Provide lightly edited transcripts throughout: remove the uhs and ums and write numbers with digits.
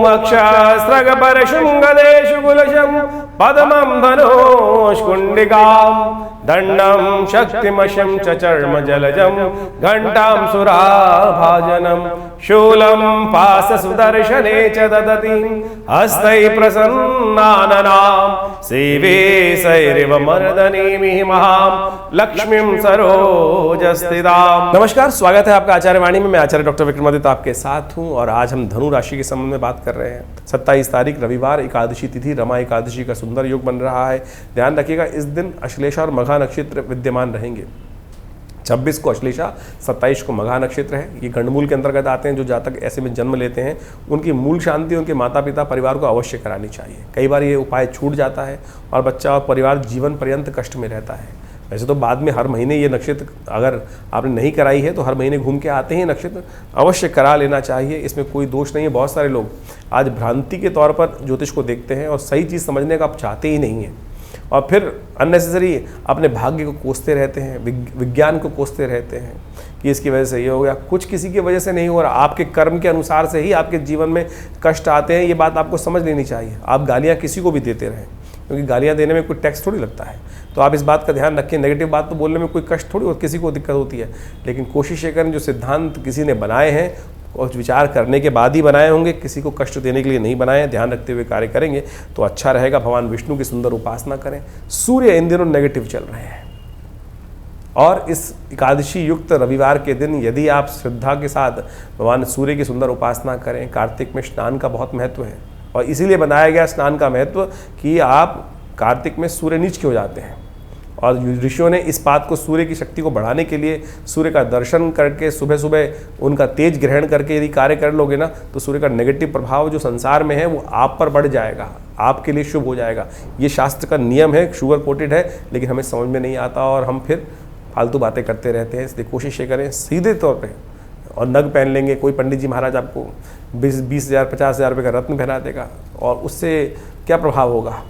अक्षस्रगपरशुङ्गदेशुकुलशं पद्मं धनुष्कुण्डिकां दण्डं शक्तिमशं च चर्मजलजं घण्टां सुराभाजनं शूलं पाशसुदर्शने च ददति हस्तैः प्रसन्नाननां सेवे सैरिव मर्दनीमिः महां लक्ष्मीं सरोजस्थितां। नमस्कार, स्वागत है आपका आचार्य वाणी में। मैं आचार्य डॉक्टर विक्रमादित्य आपके साथ हूं और आज हम धनु राशि के संबंध में बात कर रहे हैं। 27 तारीख रविवार, एकादशी तिथि, रमा एकादशी का सुंदर योग बन रहा है। ध्यान रखिएगा, इस दिन अश्लेषा और मघा नक्षत्र विद्यमान रहेंगे। 26 को अश्लेषा, 27 को मघा नक्षत्र है। ये गंडमूल के अंतर्गत आते हैं। जो जातक ऐसे में जन्म लेते हैं उनकी मूल शांति उनके माता पिता परिवार को अवश्य करानी चाहिए। कई बार ये उपाय छूट जाता है और बच्चा और परिवार जीवन पर्यंत कष्ट में रहता है। वैसे तो बाद में हर महीने ये नक्षत्र अगर आपने नहीं कराई है तो हर महीने घूम के आते हैं नक्षत्र, अवश्य करा लेना चाहिए। इसमें कोई दोष नहीं है। बहुत सारे लोग आज भ्रांति के तौर पर ज्योतिष को देखते हैं और सही चीज़ समझने का आप चाहते ही नहीं हैं और फिर अननेसेसरी अपने भाग्य को कोसते रहते हैं, विज्ञान को कोसते रहते हैं कि इसकी वजह से ये हो गया। कुछ किसी की वजह से नहीं हो रहा, आपके कर्म के अनुसार से ही आपके जीवन में कष्ट आते हैं। ये बात आपको समझ लेनी चाहिए। आप गालियाँ किसी को भी देते रहें, क्योंकि गालियाँ देने में कोई टैक्स थोड़ी लगता है। तो आप इस बात का ध्यान रखें। नेगेटिव बात तो बोलने में कोई कष्ट थोड़ी, किसी को दिक्कत होती है, लेकिन कोशिश ये करें जो सिद्धांत किसी ने बनाए हैं और विचार करने के बाद ही बनाए होंगे, किसी को कष्ट देने के लिए नहीं बनाए हैं। ध्यान रखते हुए कार्य करेंगे तो अच्छा रहेगा। भगवान विष्णु की सुंदर उपासना करें। सूर्य इन दिनों नेगेटिव चल रहे हैं और इस एकादशी युक्त रविवार के दिन यदि आप श्रद्धा के साथ भगवान सूर्य की सुंदर उपासना करें। कार्तिक में स्नान का बहुत महत्व है और इसीलिए बनाया गया स्नान का महत्व कि आप कार्तिक में सूर्य नीच के हो जाते हैं और ऋषियों ने इस बात को सूर्य की शक्ति को बढ़ाने के लिए सूर्य का दर्शन करके सुबह सुबह उनका तेज ग्रहण करके यदि कार्य कर लोगे ना तो सूर्य का नेगेटिव प्रभाव जो संसार में है वो आप पर बढ़ जाएगा, आपके लिए शुभ हो जाएगा। ये शास्त्र का नियम है, शुगर कोटेड है, लेकिन हमें समझ में नहीं आता और हम फिर फालतू बातें करते रहते हैं। इसलिए कोशिश ये करें सीधे तौर पर। और नग पहन लेंगे, कोई पंडित जी महाराज आपको 20,000 50,000 रुपये का रत्न पहना देगा और उससे क्या प्रभाव होगा।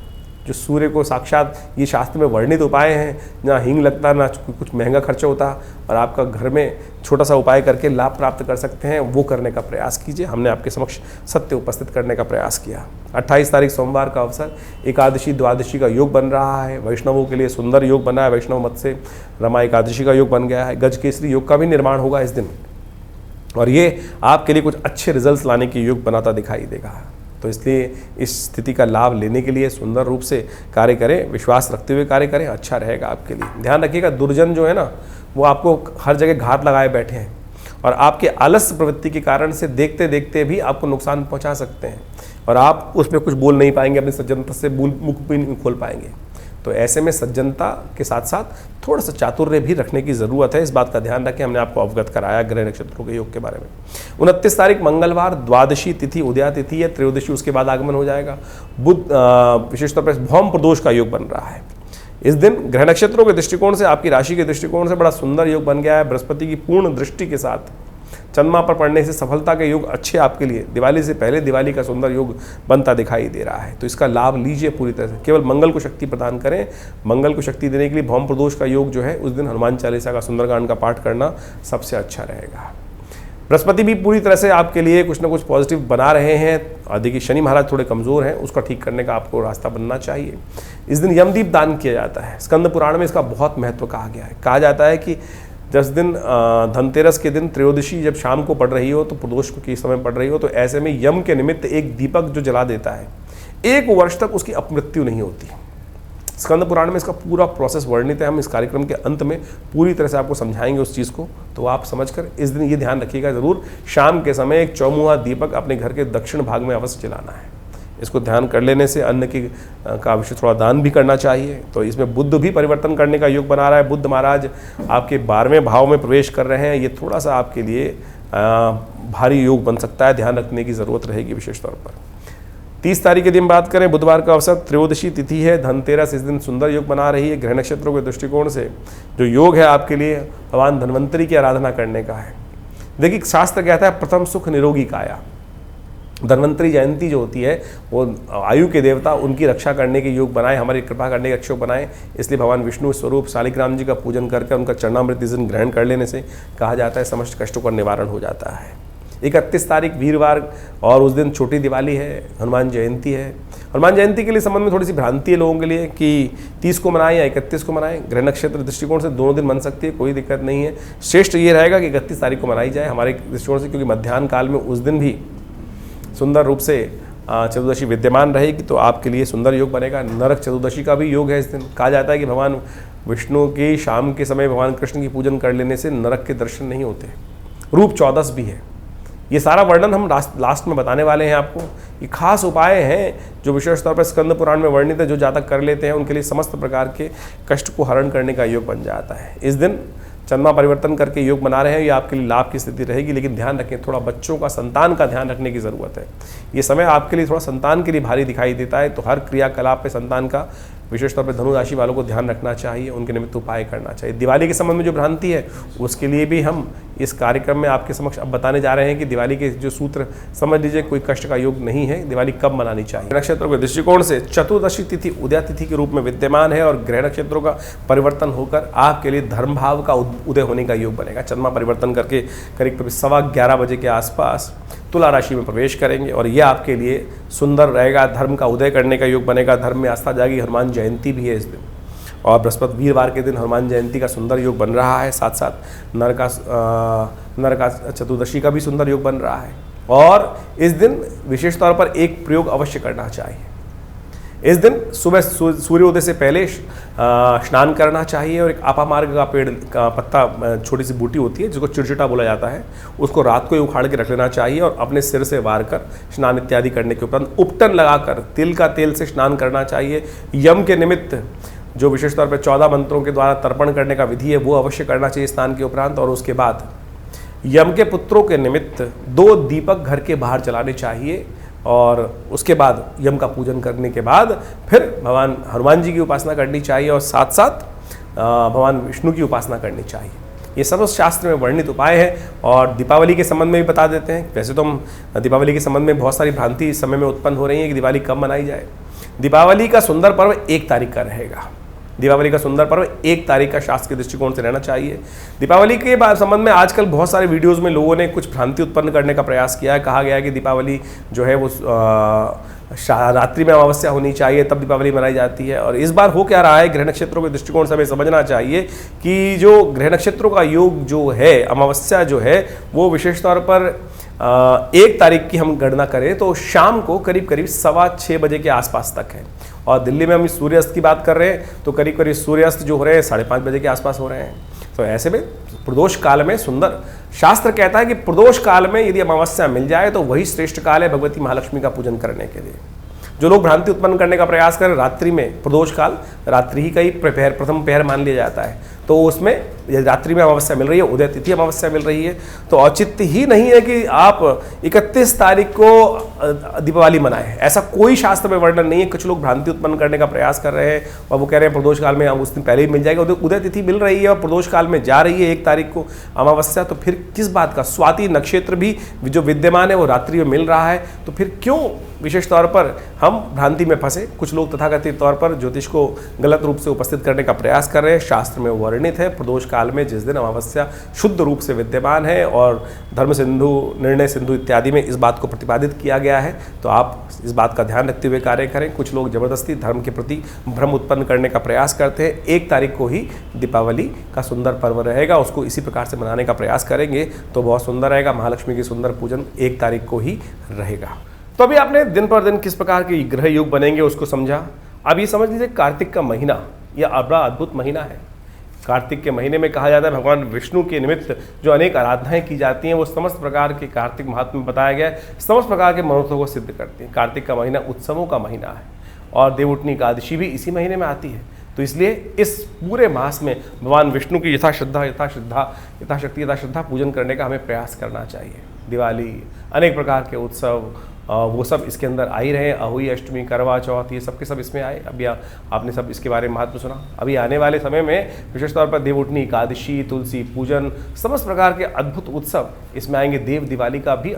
जो सूर्य को साक्षात ये शास्त्र में वर्णित उपाय हैं, ना हींग लगता, ना कुछ महंगा खर्चा होता और आपका घर में छोटा सा उपाय करके लाभ प्राप्त कर सकते हैं, वो करने का प्रयास कीजिए। हमने आपके समक्ष सत्य उपस्थित करने का प्रयास किया। 28 तारीख सोमवार का अवसर, एकादशी द्वादशी का योग बन रहा है। वैष्णवों के लिए सुंदर योग बना है। वैष्णव मत से रमा एकादशी का योग बन गया है। गज केसरी योग का भी निर्माण होगा इस दिन और ये आपके लिए कुछ अच्छे रिजल्ट्स लाने की योग बनाता दिखाई देगा। तो इसलिए इस स्थिति का लाभ लेने के लिए सुंदर रूप से कार्य करें, विश्वास रखते हुए कार्य करें, अच्छा रहेगा आपके लिए। ध्यान रखिएगा, दुर्जन जो है ना वो आपको हर जगह घात लगाए बैठे हैं और आपके आलस्य प्रवृत्ति के कारण से देखते देखते भी आपको नुकसान पहुंचा सकते हैं और आप उसमें कुछ बोल नहीं पाएंगे, अपनी सज्जनता से मुख भी नहीं खोल पाएंगे। तो ऐसे में सज्जनता के साथ साथ थोड़ा सा चातुर्य भी रखने की ज़रूरत है। इस बात का ध्यान रखें। हमने आपको अवगत कराया ग्रह नक्षत्रों के योग के बारे में। 29 तारीख मंगलवार, द्वादशी तिथि उदया तिथि है। त्रयोदशी उसके बाद आगमन हो जाएगा। बुध विशेष तौर पर भौम प्रदोष का योग बन रहा है। इस दिन ग्रह नक्षत्रों के दृष्टिकोण से, आपकी राशि के दृष्टिकोण से बड़ा सुंदर योग बन गया है। बृहस्पति की पूर्ण दृष्टि के साथ चंद्रमा पर पड़ने से सफलता के योग अच्छे आपके लिए। दिवाली से पहले दिवाली का सुंदर योग बनता दिखाई दे रहा है, तो इसका लाभ लीजिए पूरी तरह से। केवल मंगल को शक्ति प्रदान करें। मंगल को शक्ति देने के लिए भौम प्रदोष का योग जो है उस दिन हनुमान चालीसा का सुंदरकांड का पाठ करना सबसे अच्छा रहेगा। बृहस्पति भी पूरी तरह से आपके लिए कुछ ना कुछ पॉजिटिव बना रहे हैं। देखिए शनि महाराज थोड़े कमज़ोर हैं, उसका ठीक करने का आपको रास्ता बनना चाहिए। इस दिन यमदीप दान किया जाता है। स्कंद पुराण में इसका बहुत महत्व कहा गया है। कहा जाता है कि जिस दिन धनतेरस के दिन त्रयोदशी जब शाम को पड़ रही हो, तो प्रदोष के समय पड़ रही हो, तो ऐसे में यम के निमित्त एक दीपक जो जला देता है, 1 वर्ष तक उसकी अपमृत्यु नहीं होती। स्कंद पुराण में इसका पूरा प्रोसेस वर्णित है। हम इस कार्यक्रम के अंत में पूरी तरह से आपको समझाएंगे उस चीज़ को, तो आप समझकर इस दिन ये ध्यान रखिएगा ज़रूर, शाम के समय एक चौमुहा दीपक अपने घर के दक्षिण भाग में अवश्य जलाना है। इसको ध्यान कर लेने से अन्न की का विषय थोड़ा दान भी करना चाहिए। तो इसमें बुध भी परिवर्तन करने का योग बना रहा है। बुध महाराज आपके 12वें भाव में प्रवेश कर रहे हैं। ये थोड़ा सा आपके लिए भारी योग बन सकता है, ध्यान रखने की ज़रूरत रहेगी विशेष तौर पर। 30 तारीख के दिन बात करें, बुधवार का अवसर, त्रयोदशी तिथि है। धनतेरस इस दिन सुंदर योग बना रही है। ग्रह नक्षत्रों के दृष्टिकोण से जो योग है आपके लिए भगवान धन्वंतरी की आराधना करने का है। देखिए शास्त्र कहता है प्रथम सुख निरोगी काया। धन्वंतरी जयंती जो होती है वो आयु के देवता, उनकी रक्षा करने के योग बनाए, हमारी कृपा करने के अक्षय बनाए। इसलिए भगवान विष्णु स्वरूप शालिग्राम जी का पूजन करके उनका चरणामृत इस दिन ग्रहण कर लेने से कहा जाता है समस्त कष्टों का निवारण हो जाता है। 31 तारीख वीरवार और उस दिन छोटी दिवाली है, हनुमान जयंती है। हनुमान जयंती के लिए संबंध में थोड़ी सी भ्रांति है लोगों के लिए कि 30 को मनाएं या 31 को मनाएं। ग्रह नक्षत्र दृष्टिकोण से दोनों दिन मन सकती है, कोई दिक्कत नहीं है। श्रेष्ठ ये रहेगा कि 31 तारीख को मनाई जाए हमारे दृष्टिकोण से, क्योंकि मध्याह्न काल में उस दिन भी सुंदर रूप से चतुर्दशी विद्यमान रहेगी, तो आपके लिए सुंदर योग बनेगा। नरक चतुर्दशी का भी योग है इस दिन। कहा जाता है कि भगवान विष्णु की शाम के समय भगवान कृष्ण की पूजन कर लेने से नरक के दर्शन नहीं होते। रूप 14 भी है। ये सारा वर्णन हम लास्ट में बताने वाले हैं आपको। ये खास उपाय हैं जो विशेष तौर पर स्कंद पुराण में वर्णित है। जो जातक कर लेते हैं उनके लिए समस्त प्रकार के कष्ट को हरण करने का योग बन जाता है। इस दिन चंद्रमा परिवर्तन करके योग बना रहे हैं, ये आपके लिए लाभ की स्थिति रहेगी। लेकिन ध्यान रखें, थोड़ा बच्चों का, संतान का ध्यान रखने की ज़रूरत है। ये समय आपके लिए थोड़ा संतान के लिए भारी दिखाई देता है, तो हर क्रियाकलाप पे संतान का, विशेष तौर पे धनु राशि वालों को ध्यान रखना चाहिए, उनके निमित्त उपाय करना चाहिए। दिवाली के संबंध में जो भ्रांति है उसके लिए भी हम इस कार्यक्रम में आपके समक्ष अब बताने जा रहे हैं कि दिवाली के जो सूत्र समझ लीजिए, कोई कष्ट का योग नहीं है। दिवाली कब मनानी चाहिए? नक्षत्रों के दृष्टिकोण से चतुर्दशी तिथि उदय तिथि के रूप में विद्यमान है और ग्रह नक्षत्रों का परिवर्तन होकर आपके लिए धर्म भाव का उदय होने का योग बनेगा। चंद्रमा परिवर्तन करके करीब 11:15 बजे के आसपास तुला राशि में प्रवेश करेंगे और यह आपके लिए सुंदर रहेगा। धर्म का उदय करने का योग बनेगा, धर्म में आस्था जागी। हनुमान जयंती भी है इस दिन और बृहस्पति वीरवार के दिन हनुमान जयंती का सुंदर योग बन रहा है। साथ साथ नरका चतुर्दशी का भी सुंदर योग बन रहा है। और इस दिन विशेष तौर पर एक प्रयोग अवश्य करना चाहिए। इस दिन सुबह सूर्योदय से पहले स्नान करना चाहिए और एक आपामार्ग का पेड़ का पत्ता, छोटी सी बूटी होती है जिसको चिड़चिटा बोला जाता है, उसको रात को ही उखाड़ के रख लेना चाहिए और अपने सिर से वार कर स्नान इत्यादि करने के उपरांत उपटन लगाकर तिल का तेल से स्नान करना चाहिए। यम के निमित्त जो विशेष तौर पर 14 मंत्रों के द्वारा तर्पण करने का विधि है वो अवश्य करना चाहिए स्नान के उपरांत। और उसके बाद यम के पुत्रों के निमित्त 2 दीपक घर के बाहर जलाने चाहिए और उसके बाद यम का पूजन करने के बाद फिर भगवान हनुमान जी की उपासना करनी चाहिए और साथ साथ भगवान विष्णु की उपासना करनी चाहिए। ये सब शास्त्र में वर्णित उपाय है। और दीपावली के संबंध में भी बता देते हैं। वैसे तो हम दीपावली के संबंध में बहुत सारी भ्रांति इस समय में उत्पन्न हो रही है कि दिवाली कब मनाई जाए। दीपावली का सुंदर पर्व 1 तारीख का रहेगा। दीपावली का सुंदर पर्व 1 तारीख का शास्त्र के दृष्टिकोण से रहना चाहिए। दीपावली के संबंध में आजकल बहुत सारे वीडियोस में लोगों ने कुछ भ्रांति उत्पन्न करने का प्रयास किया है। कहा गया है कि दीपावली जो है वो रात्रि में अमावस्या होनी चाहिए तब दीपावली मनाई जाती है। और इस बार हो क्या रहा है, ग्रह नक्षत्रों के दृष्टिकोण से हमें समझना चाहिए कि जो ग्रह नक्षत्रों का योग जो है, अमावस्या जो है वो विशेष तौर पर 1 तारीख की हम गणना करें तो शाम को करीब 6:15 बजे के आसपास तक है। और दिल्ली में हम सूर्यास्त की बात कर रहे हैं तो करीब सूर्यास्त जो हो रहे हैं 5:30 बजे के आसपास हो रहे हैं। तो ऐसे में प्रदोष काल में सुंदर, शास्त्र कहता है कि प्रदोष काल में यदि अमावस्या मिल जाए तो वही श्रेष्ठ काल है भगवती महालक्ष्मी का पूजन करने के लिए। जो लोग भ्रांति उत्पन्न करने का प्रयास करें रात्रि में, प्रदोष काल रात्रि ही का ही प्रथम पहर मान लिया जाता है, तो उसमें रात्रि में अमावस्या मिल रही है, उदय तिथि अमावस्या मिल रही है, तो औचित्य ही नहीं है कि आप 31 तारीख को दीपावली मनाएं। ऐसा कोई शास्त्र में वर्णन नहीं है। कुछ लोग भ्रांति उत्पन्न करने का प्रयास कर रहे हैं और वो कह रहे हैं प्रदोष काल में उस दिन पहले ही मिल जाएगा। उदय तिथि मिल रही है और प्रदोष काल में जा रही है 1 तारीख को अमावस्या, तो फिर किस बात का? स्वाति नक्षत्र भी जो विद्यमान है वो रात्रि में मिल रहा है, तो फिर क्यों विशेष तौर पर हम भ्रांति में फंसे? कुछ लोग तथाकथित तौर पर ज्योतिष को गलत रूप से उपस्थित करने का प्रयास कर रहे हैं। शास्त्र में वर्णित है प्रदोष काल में जिस दिन अमावस्या शुद्ध रूप से विद्यमान है और धर्म सिंधु, निर्णय सिंधु इत्यादि में इस बात को प्रतिपादित किया गया है, तो आप इस बात का ध्यान रखते हुए कार्य करें। कुछ लोग जबरदस्ती धर्म के प्रति भ्रम उत्पन्न करने का प्रयास करते हैं। 1 तारीख को ही दीपावली का सुंदर पर्व रहेगा, उसको इसी प्रकार से मनाने का प्रयास करेंगे तो बहुत सुंदर रहेगा। महालक्ष्मी की सुंदर पूजन 1 तारीख को ही रहेगा। तो अभी आपने दिन पर दिन किस प्रकार के ग्रह योग बनेंगे उसको समझा। अब ये समझ लीजिए कार्तिक का महीना यह बड़ा अद्भुत महीना है। कार्तिक के महीने में कहा जाता है भगवान विष्णु के निमित्त जो अनेक आराधनाएं की जाती हैं वो समस्त प्रकार के कार्तिक महात्म्य में बताया गया है, समस्त प्रकार के मनोरथों को सिद्ध करती हैं। कार्तिक का महीना उत्सवों का महीना है और देवउठनी एकादशी भी इसी महीने में आती है। तो इसलिए इस पूरे मास में भगवान विष्णु की यथाशक्ति यथाश्रद्धा पूजन करने का हमें प्रयास करना चाहिए। दिवाली, अनेक प्रकार के उत्सव वो सब इसके अंदर आ ही रहे। अहोई अष्टमी, करवा चौथ, ये सब के सब इसमें आए। अभी आपने सब इसके बारे में महत्व सुना। अभी आने वाले समय में विशेष तौर पर देवउठनी एकादशी, तुलसी पूजन, समस्त प्रकार के अद्भुत उत्सव इसमें आएंगे। देव दिवाली का भी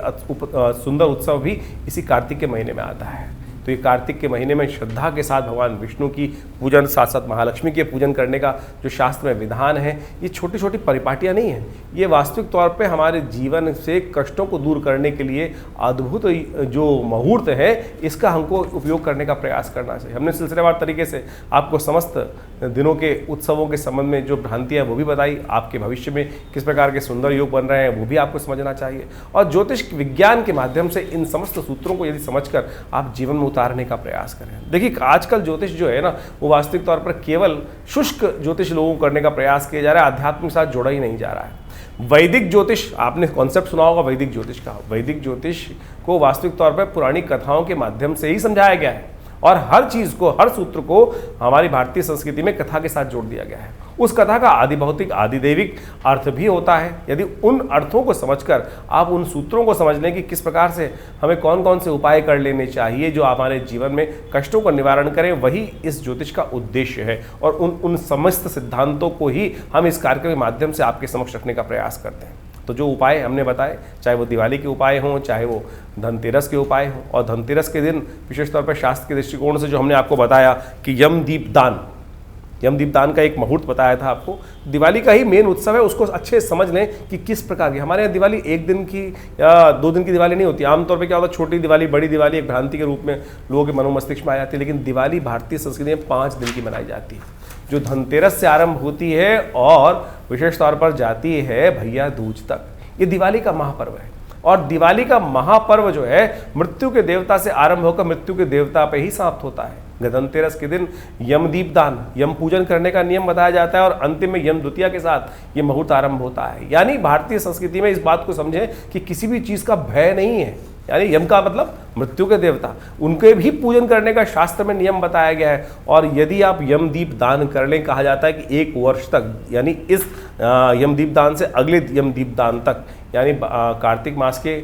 सुंदर उत्सव भी इसी कार्तिक के महीने में आता है। तो ये कार्तिक के महीने में श्रद्धा के साथ भगवान विष्णु की पूजन, साथ साथ महालक्ष्मी के पूजन करने का जो शास्त्र में विधान है, ये छोटी छोटी परिपाटियाँ नहीं हैं, ये वास्तविक तौर पे हमारे जीवन से कष्टों को दूर करने के लिए अद्भुत जो मुहूर्त है, इसका हमको उपयोग करने का प्रयास करना चाहिए। हमने सिलसिलेवार तरीके से आपको समस्त दिनों के उत्सवों के संबंध में जो भ्रांतियाँ वो भी बताई, आपके भविष्य में किस प्रकार के सुंदर योग बन रहे हैं वो भी आपको समझना चाहिए, और ज्योतिष विज्ञान के माध्यम से इन समस्त सूत्रों को यदि समझकर आप जीवन में उतारने का प्रयास करें। देखिए, आजकल ज्योतिष जो है ना, वो वास्तविक तौर पर केवल शुष्क ज्योतिष लोगों को करने का प्रयास किया जा रहा है, अध्यात्म के साथ जोड़ा ही नहीं जा रहा है। वैदिक ज्योतिष, आपने कॉन्सेप्ट सुना होगा वैदिक ज्योतिष का। वैदिक ज्योतिष को वास्तविक तौर पर पुरानी कथाओं के माध्यम से ही समझाया गया है, और हर चीज़ को, हर सूत्र को हमारी भारतीय संस्कृति में कथा के साथ जोड़ दिया गया है। उस कथा का आदि भौतिक, आदि दैविक अर्थ भी होता है। यदि उन अर्थों को समझकर आप उन सूत्रों को समझ लें कि किस प्रकार से हमें कौन कौन से उपाय कर लेने चाहिए जो हमारे जीवन में कष्टों का निवारण करें, वही इस ज्योतिष का उद्देश्य है। और उन समस्त सिद्धांतों को ही हम इस कार्यक्रम के माध्यम से आपके समक्ष रखने का प्रयास करते हैं। तो जो उपाय हमने बताए, चाहे वो दिवाली के उपाय हों, चाहे वो धनतेरस के उपाय हों, और धनतेरस के दिन विशेष तौर पर शास्त्र के दृष्टिकोण से जो हमने आपको बताया कि यमदीप दान का एक मुहूर्त बताया था आपको। दिवाली का ही मेन उत्सव है, उसको अच्छे से समझ लें कि किस प्रकार की हमारे यहाँ दिवाली 1 दिन की या 2 दिन की दिवाली नहीं होती। आमतौर पे क्या होता है, छोटी दिवाली, बड़ी दिवाली एक भ्रांति के रूप में लोगों के मनोमस्तिष्क में आ जाती है, लेकिन दिवाली भारतीय संस्कृति में 5 दिन की मनाई जाती है, जो धनतेरस से आरंभ होती है और विशेष तौर पर जाती है भैया दूज तक। ये दिवाली का महापर्व है, और दिवाली का महापर्व जो है मृत्यु के देवता से आरंभ होकर मृत्यु के देवता पे ही समाप्त होता है। धनतेरस के दिन यमदीप दान, यम पूजन करने का नियम बताया जाता है, और अंतिम में यम द्वितीया के साथ ये मुहूर्त आरंभ होता है। यानी भारतीय संस्कृति में इस बात को समझें कि किसी भी चीज़ का भय नहीं है। यानी यम का मतलब मृत्यु के देवता, उनके भी पूजन करने का शास्त्र में नियम बताया गया है। और यदि आप यमदीप दान कर लें, कहा जाता है कि 1 वर्ष तक, यानी इस यमदीप दान से अगले यमदीप दान तक, यानी कार्तिक मास के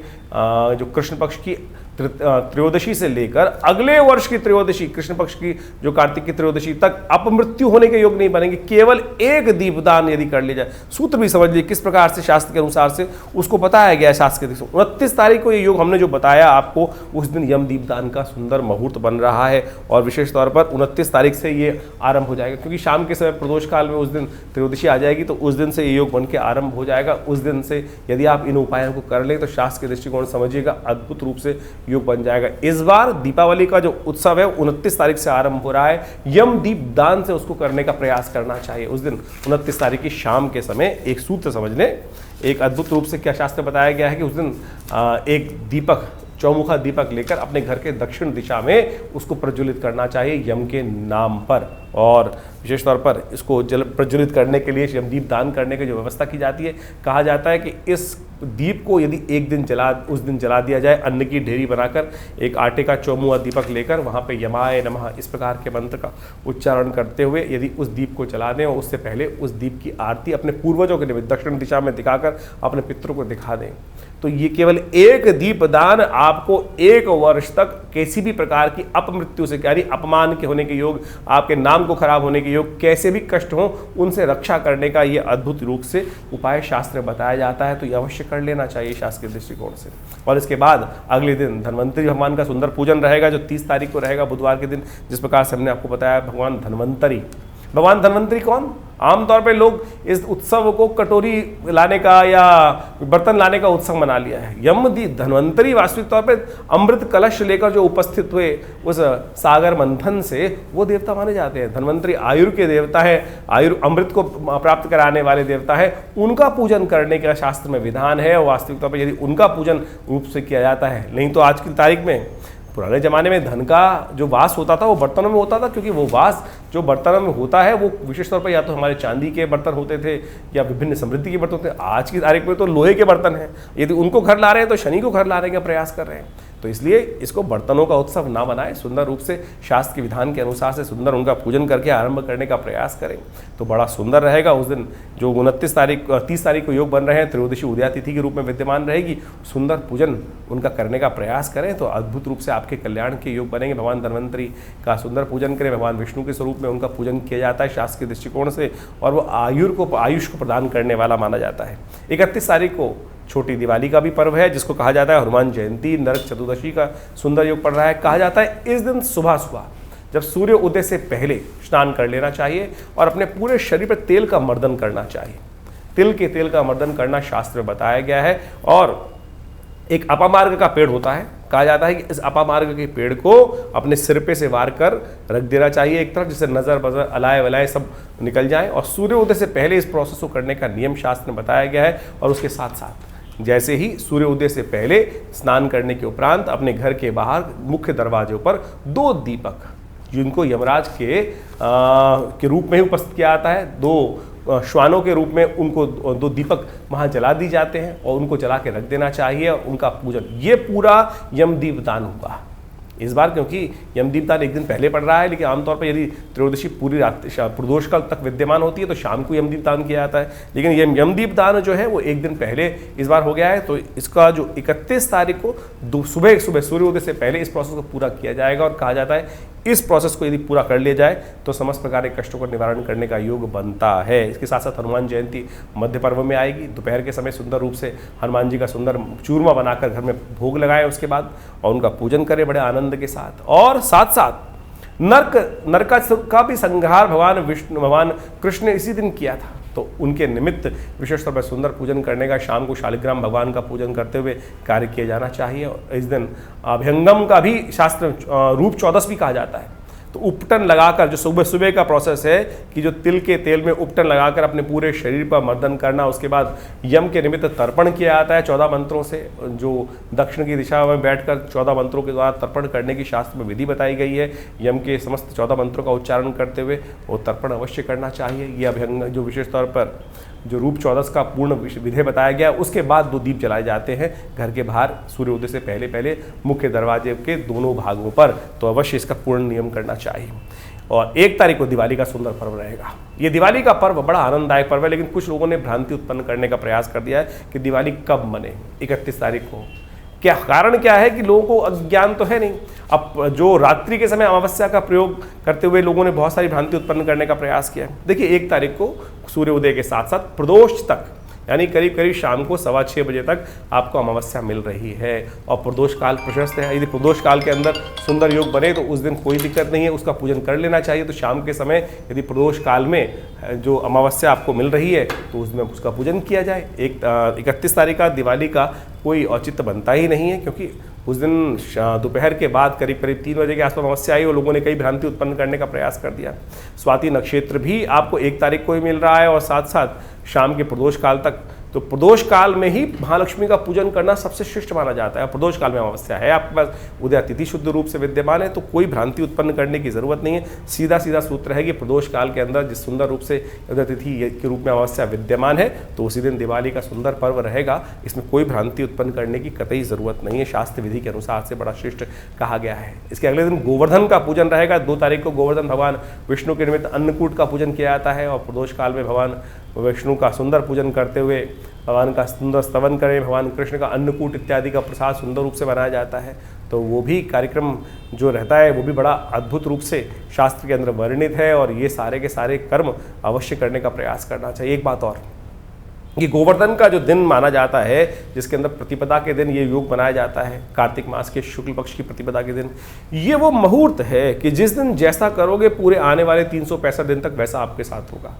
जो कृष्ण पक्ष की त्रयोदशी से लेकर अगले वर्ष की त्रयोदशी, कृष्ण पक्ष की जो कार्तिक की त्रयोदशी तक अपमृत्यु होने के योग नहीं बनेंगे, केवल 1 दीपदान यदि कर लिया जाए। सूत्र भी समझ लीजिए किस प्रकार से शास्त्र के अनुसार से उसको बताया गया है। शास्त्र के 29 तारीख को ये योग हमने जो बताया आपको, उस दिन यम दीपदान का सुंदर मुहूर्त बन रहा है, और विशेष तौर पर 29 तारीख से ये आरंभ हो जाएगा, क्योंकि शाम के समय प्रदोष काल में उस दिन त्रयोदशी आ जाएगी, तो उस दिन से ये योग बन के आरंभ हो जाएगा। उस दिन से यदि आप इन उपायों को कर लें तो शास्त्र के दृष्टिकोण समझिएगा अद्भुत रूप से योग बन जाएगा। इस बार दीपावली का जो उत्सव है 29 तारीख से आरंभ हो रहा है, यम दीप दान से उसको करने का प्रयास करना चाहिए। उस दिन 29 तारीख की शाम के समय एक सूत्र समझ लें, एक अद्भुत रूप से क्या शास्त्र बताया गया है कि उस दिन एक दीपक, चौमुखा दीपक लेकर अपने घर के दक्षिण दिशा में उसको प्रज्वलित करना चाहिए यम के नाम पर, और विशेष तौर पर इसको प्रज्वलित करने के लिए यमदीप दान करने की जो व्यवस्था की जाती है, कहा जाता है कि इस दीप को यदि उस दिन जला दिया जाए, अन्न की ढेरी बनाकर एक आटे का चौमुआ दीपक लेकर वहाँ पे यमाय नमः इस प्रकार के मंत्र का उच्चारण करते हुए यदि उस दीप को जला दें, और उससे पहले उस दीप की आरती अपने पूर्वजों के निमित्त दक्षिण दिशा में दिखाकर अपने पितरों को दिखा दें, तो ये केवल 1 दीपदान आपको 1 वर्ष तक किसी भी प्रकार की अपमृत्यु से, यानी अपमान के होने के योग, आपके नाम को खराब होने के योग, कैसे भी कष्ट हो उनसे रक्षा करने का ये अद्भुत रूप से उपाय शास्त्र बताया जाता है। तो ये अवश्य कर लेना चाहिए शास्त्र के दृष्टिकोण से। और इसके बाद अगले दिन धन्वंतरी भगवान का सुंदर पूजन रहेगा, जो 30 तारीख को रहेगा बुधवार के दिन। जिस प्रकार से हमने आपको बताया, भगवान धन्वंतरी कौन? आमतौर पे लोग इस उत्सव को कटोरी लाने का या बर्तन लाने का उत्सव मना लिया है। धन्वंतरी वास्तविक तौर पे अमृत कलश लेकर जो उपस्थित हुए उस सागर मंथन से, वो देवता माने जाते हैं। धन्वंतरी आयुर के देवता है, अमृत को प्राप्त कराने वाले देवता है, उनका पूजन करने का शास्त्र में विधान है। और वास्तविक तौर पर यदि उनका पूजन रूप से किया जाता है, नहीं तो आज की तारीख में, पुराने ज़माने में धन का जो वास होता था वो बर्तनों में होता था, क्योंकि वो वास जो बर्तनों में होता है वो विशेष तौर पर या तो हमारे चांदी के बर्तन होते थे या विभिन्न समृद्धि के बर्तन होते हैं। आज की तारीख में तो लोहे के बर्तन हैं। यदि उनको घर ला रहे हैं तो शनि को घर लाने का प्रयास कर रहे हैं। तो इसलिए इसको बर्तनों का उत्सव ना बनाएं, सुंदर रूप से शास्त्र के विधान के अनुसार से सुंदर उनका पूजन करके आरंभ करने का प्रयास करें तो बड़ा सुंदर रहेगा। उस दिन जो 30 तारीख को योग बन रहे हैं, त्रयोदशी उदयातिथि के रूप में विद्यमान रहेगी, सुंदर पूजन उनका करने का प्रयास करें तो अद्भुत रूप से आपके कल्याण के योग बनेंगे। भगवान धन्वंतरी का सुंदर पूजन करें, भगवान विष्णु के स्वरूप में उनका पूजन किया जाता है शास्त्र के दृष्टिकोण से, और वो आयुष को प्रदान करने वाला माना जाता है। 31 तारीख को छोटी दिवाली का भी पर्व है जिसको कहा जाता है हनुमान जयंती। नरक चतुर्दशी का सुंदर योग पड़ रहा है। कहा जाता है इस दिन सुबह सुबह जब सूर्य उदय से पहले स्नान कर लेना चाहिए और अपने पूरे शरीर पर तेल का मर्दन करना चाहिए। तिल के तेल का मर्दन करना शास्त्र में बताया गया है। और एक अपामार्ग का पेड़ होता है, कहा जाता है कि इस अपामार्ग के पेड़ को अपने सिर पे से वार कर रख देना चाहिए एक तरफ, जिससे नज़र बजर अलाय वलाय सब निकल जाए। और सूर्योदय से पहले इस प्रोसेस को करने का नियम शास्त्र में बताया गया है। और उसके साथ साथ जैसे ही सूर्योदय से पहले स्नान करने के उपरांत अपने घर के बाहर मुख्य दरवाजे पर 2 दीपक, जिनको यमराज के रूप में ही उपस्थित किया जाता है, 2 श्वानों के रूप में उनको 2 दीपक वहाँ जला दी जाते हैं और उनको जला के रख देना चाहिए और उनका पूजन। ये पूरा यमदीप दान हुआ इस बार, क्योंकि यमदीप दान एक दिन पहले पड़ रहा है, लेकिन आमतौर पर यदि त्रयोदशी पूरी रात प्रदोष काल तक विद्यमान होती है तो शाम को यमदीप दान किया जाता है। लेकिन ये यमदीप दान जो है वो एक दिन पहले इस बार हो गया है। तो इसका जो 31 तारीख को सुबह सूर्योदय से पहले इस प्रोसेस को पूरा किया जाएगा। और कहा जाता है इस प्रोसेस को यदि पूरा कर लिया जाए तो समस्त प्रकार के कष्टों का निवारण करने का योग बनता है। इसके साथ साथ हनुमान जयंती मध्य पर्व में आएगी। दोपहर के समय सुंदर रूप से हनुमान जी का सुंदर चूरमा बनाकर घर में भोग लगाएं उसके बाद, और उनका पूजन करें बड़े आनंद के साथ। और साथ साथ नरक का भी संहार भगवान कृष्ण ने इसी दिन किया था, तो उनके निमित्त विशेष तौर पर सुंदर पूजन करने का, शाम को शालिग्राम भगवान का पूजन करते हुए कार्य किया जाना चाहिए। और इस दिन अभ्यंगम का भी शास्त्र रूप चौदस भी कहा जाता है। तो उपटन लगाकर, जो सुबह सुबह का प्रोसेस है कि जो तिल के तेल में उपटन लगाकर अपने पूरे शरीर पर मर्दन करना, उसके बाद यम के निमित्त तर्पण किया जाता है 14 मंत्रों से, जो दक्षिण की दिशा में बैठकर 14 मंत्रों के द्वारा तर्पण करने की शास्त्र में विधि बताई गई है। यम के समस्त 14 मंत्रों का उच्चारण करते हुए वो तर्पण अवश्य करना चाहिए। ये अभ्यंग जो विशेष तौर पर जो रूप चौदस का पूर्ण विधि बताया गया, उसके बाद 2 दीप जलाए जाते हैं घर के बाहर सूर्योदय से पहले पहले मुख्य दरवाजे के दोनों भागों पर। तो अवश्य इसका पूर्ण नियम करना चाहिए। और 1 तारीख को दिवाली का सुंदर पर्व रहेगा। ये दिवाली का पर्व बड़ा आनंददायक पर्व है, लेकिन कुछ लोगों ने भ्रांति उत्पन्न करने का प्रयास कर दिया है कि दिवाली कब मने, 31 तारीख को। क्या कारण क्या है कि लोगों को अज्ञान तो है नहीं। अब जो रात्रि के समय अमावस्या का प्रयोग करते हुए लोगों ने बहुत सारी भ्रांति उत्पन्न करने का प्रयास किया है। देखिए 1 तारीख को सूर्योदय के साथ साथ प्रदोष तक, यानी करीब करीब शाम को 6:15 बजे तक आपको अमावस्या मिल रही है। और प्रदोष काल प्रशस्त है। यदि प्रदोष काल के अंदर सुंदर योग बने तो उस दिन कोई दिक्कत नहीं है, उसका पूजन कर लेना चाहिए। तो शाम के समय यदि प्रदोष काल में जो अमावस्या आपको मिल रही है तो उसमें उसका पूजन किया जाए। 31 तारीख का दिवाली का कोई औचित्य बनता ही नहीं है, क्योंकि उस दिन दोपहर के बाद करीब करीब 3 बजे के आसपास अमावस्या आई और लोगों ने कई भ्रांति उत्पन्न करने का प्रयास कर दिया। स्वाति नक्षत्र भी आपको 1 तारीख को ही मिल रहा है और साथ साथ शाम के प्रदोष काल तक। तो प्रदोष काल में ही महालक्ष्मी का पूजन करना सबसे श्रेष्ठ माना जाता है। प्रदोष काल में अमावस्या है, आपके पास उदय तिथि शुद्ध रूप से विद्यमान है, तो कोई भ्रांति उत्पन्न करने की जरूरत नहीं है। सीधा सीधा सूत्र है कि प्रदोष काल के अंदर जिस सुंदर रूप से उदय तिथि के रूप में अमावस्या विद्यमान है तो उसी दिन दिवाली का सुंदर पर्व रहेगा। इसमें कोई भ्रांति उत्पन्न करने की कतई जरूरत नहीं है। शास्त्र विधि के अनुसार से बड़ा श्रेष्ठ कहा गया है। इसके अगले दिन गोवर्धन का पूजन रहेगा। 2 तारीख को गोवर्धन भगवान विष्णु के निमित्त अन्नकूट का पूजन किया जाता है और प्रदोष काल में भगवान विष्णु का सुंदर पूजन करते हुए भगवान का सुंदर स्तवन करें। भगवान कृष्ण का अन्नकूट इत्यादि का प्रसाद सुंदर रूप से बनाया जाता है। तो वो भी कार्यक्रम जो रहता है वो भी बड़ा अद्भुत रूप से शास्त्र के अंदर वर्णित है और ये सारे के सारे कर्म अवश्य करने का प्रयास करना चाहिए। एक बात और, ये गोवर्धन का जो दिन माना जाता है, जिसके अंदर प्रतिपदा के दिन ये योग बनाया जाता है, कार्तिक मास के शुक्ल पक्ष की प्रतिपदा के दिन, ये वो मुहूर्त है कि जिस दिन जैसा करोगे पूरे आने वाले 365 दिन तक वैसा आपके साथ होगा।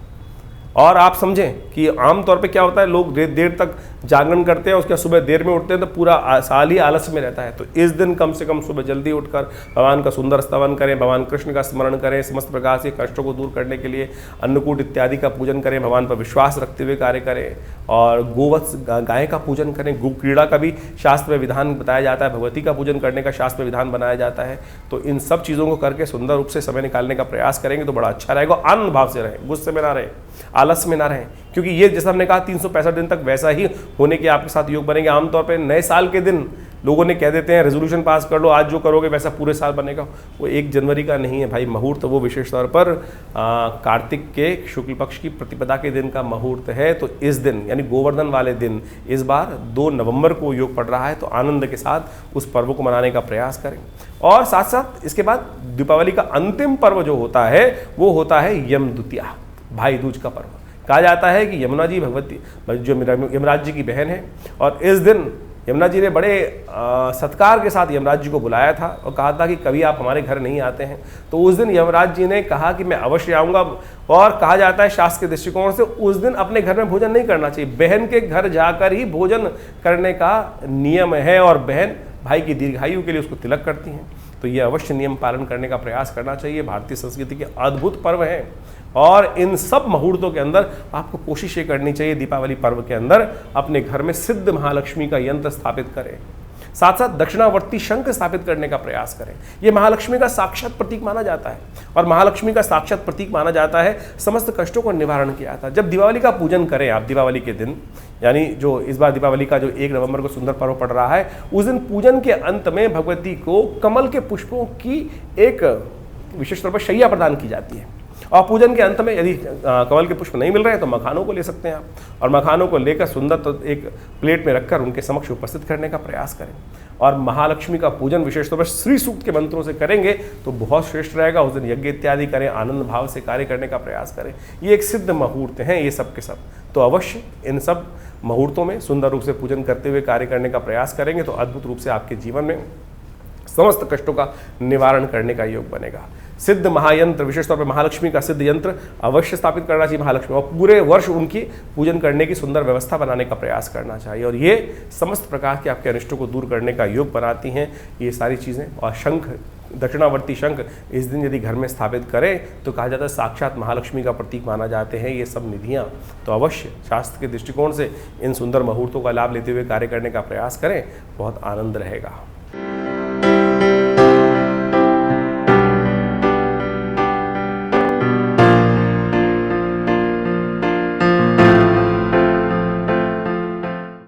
और आप समझें कि आमतौर पे क्या होता है, लोग देर तक जागरण करते हैं, उसके बाद सुबह देर में उठते हैं तो पूरा साल ही आलस्य में रहता है। तो इस दिन कम से कम सुबह जल्दी उठकर भगवान का सुंदर स्तवन करें, भगवान कृष्ण का स्मरण करें, समस्त प्रकार से कष्टों को दूर करने के लिए अन्नकूट इत्यादि का पूजन करें, भगवान पर विश्वास रखते हुए कार्य करें और गोवत्स गाय का पूजन करें। गो क्रीड़ा का भी शास्त्र में विधान बताया जाता है, भगवती का पूजन करने का शास्त्र में विधान बनाया जाता है। तो इन सब चीज़ों को करके सुंदर रूप से समय निकालने का प्रयास करेंगे तो बड़ा अच्छा रहेगा। आनंद भाव से रहें, गुस्से में ना रहें, आलस में ना रहें, क्योंकि ये जैसा हमने कहा 365 दिन तक वैसा ही होने के आपके साथ योग बनेंगे। आमतौर पे नए साल के दिन लोगों ने कह देते हैं रेजोल्यूशन पास कर लो, आज जो करोगे वैसा पूरे साल बनेगा। वो 1 जनवरी का नहीं है भाई मुहूर्त, वो विशेष तौर पर कार्तिक के शुक्ल पक्ष की प्रतिपदा के दिन का मुहूर्त है। तो इस दिन यानी गोवर्धन वाले दिन इस बार 2 नवंबर को योग पड़ रहा है। तो आनंद के साथ उस पर्व को मनाने का प्रयास करें। और साथ साथ इसके बाद दीपावली का अंतिम पर्व जो होता है वो होता है यम द्वितीया, भाई दूज का पर्व। कहा जाता है कि यमुना जी भगवती जो यमराज जी की बहन है, और इस दिन यमुना जी ने बड़े सत्कार के साथ यमराज जी को बुलाया था और कहा था कि कभी आप हमारे घर नहीं आते हैं। तो उस दिन यमराज जी ने कहा कि मैं अवश्य आऊँगा, और कहा जाता है शास्त्र के दृष्टिकोण से उस दिन अपने घर में भोजन नहीं करना चाहिए, बहन के घर जाकर ही भोजन करने का नियम है, और बहन भाई की दीर्घायु के लिए उसको तिलक करती हैं। तो ये अवश्य नियम पालन करने का प्रयास करना चाहिए। भारतीय संस्कृति के अद्भुत पर्व हैं, और इन सब मुहूर्तों के अंदर आपको कोशिश ये करनी चाहिए दीपावली पर्व के अंदर अपने घर में सिद्ध महालक्ष्मी का यंत्र स्थापित करें, साथ साथ दक्षिणावर्ती शंख स्थापित करने का प्रयास करें। ये महालक्ष्मी का साक्षात प्रतीक माना जाता है, और महालक्ष्मी का साक्षात प्रतीक माना जाता है समस्त कष्टों को निवारण किया था। जब दिवाली का पूजन करें आप, दिवाली के दिन, यानी जो इस बार दिवाली का जो 1 नवंबर को सुंदर पर्व पड़ रहा है, उस दिन पूजन के अंत में भगवती को कमल के पुष्पों की एक विशेष तौर पर शैया प्रदान की जाती है, और पूजन के अंत में यदि कमल के पुष्प नहीं मिल रहे हैं तो मखानों को ले सकते हैं आप, और मखानों को लेकर सुंदर तो एक प्लेट में रखकर उनके समक्ष उपस्थित करने का प्रयास करें। और महालक्ष्मी का पूजन विशेष तौर पर श्री सूक्त के मंत्रों से करेंगे तो बहुत श्रेष्ठ रहेगा। उस दिन यज्ञ इत्यादि करें, आनंद भाव से कार्य करने का प्रयास करें। ये एक सिद्ध मुहूर्त हैं ये सब के सब, तो अवश्य इन सब मुहूर्तों में सुंदर रूप से पूजन करते हुए कार्य करने का प्रयास करेंगे तो अद्भुत रूप से आपके जीवन में समस्त कष्टों का निवारण करने का योग बनेगा। सिद्ध महायंत्र, विशेष तौर पर महालक्ष्मी का सिद्ध यंत्र अवश्य स्थापित करना चाहिए महालक्ष्मी, और पूरे वर्ष उनकी पूजन करने की सुंदर व्यवस्था बनाने का प्रयास करना चाहिए, और ये समस्त प्रकार के आपके अनिष्टों को दूर करने का योग बनाती हैं ये सारी चीज़ें। और शंख, दक्षिणावर्ती शंख इस दिन यदि घर में स्थापित करें तो कहा जाता है साक्षात महालक्ष्मी का प्रतीक माना जाते हैं ये सब निधियाँ। तो अवश्य शास्त्र के दृष्टिकोण से इन सुंदर मुहूर्तों का लाभ लेते हुए कार्य करने का प्रयास करें, बहुत आनंद रहेगा।